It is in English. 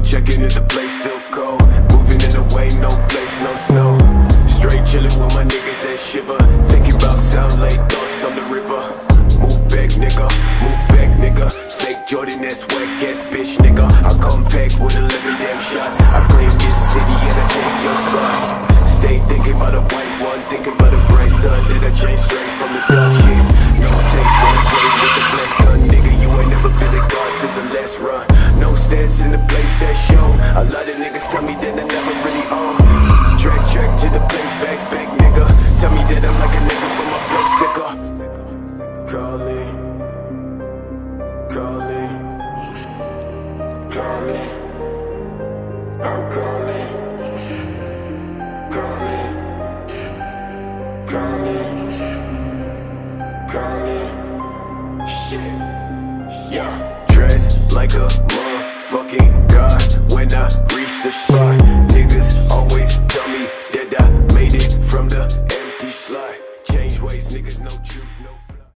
Checking if the place still cold. Moving in the way, no place, no snow. Straight chilling with my niggas that shiver. Thinking about sound late thoughts on the river. Move back, nigga, move back, nigga. Fake Jordan, that's whack ass bitch, nigga. I come back with 11 damn shots. I claim this city and I take your spot. Stay thinking about a white one, thinking about a bright sun. That I changed straight from the dark shit. No take one play with the black gun, nigga. You ain't never been a god since the last run. No stats in the place that's shown. A lot of niggas tell me that I never really own. Track to the place, back, nigga. Tell me that I'm like a nigga, but my flow sicker. Calling, I'm calling, shit, yeah. Dressed like a motherfucking god when I reach the spot. Niggas always tell me that I made it from the empty slot. Change ways, niggas, no truth, no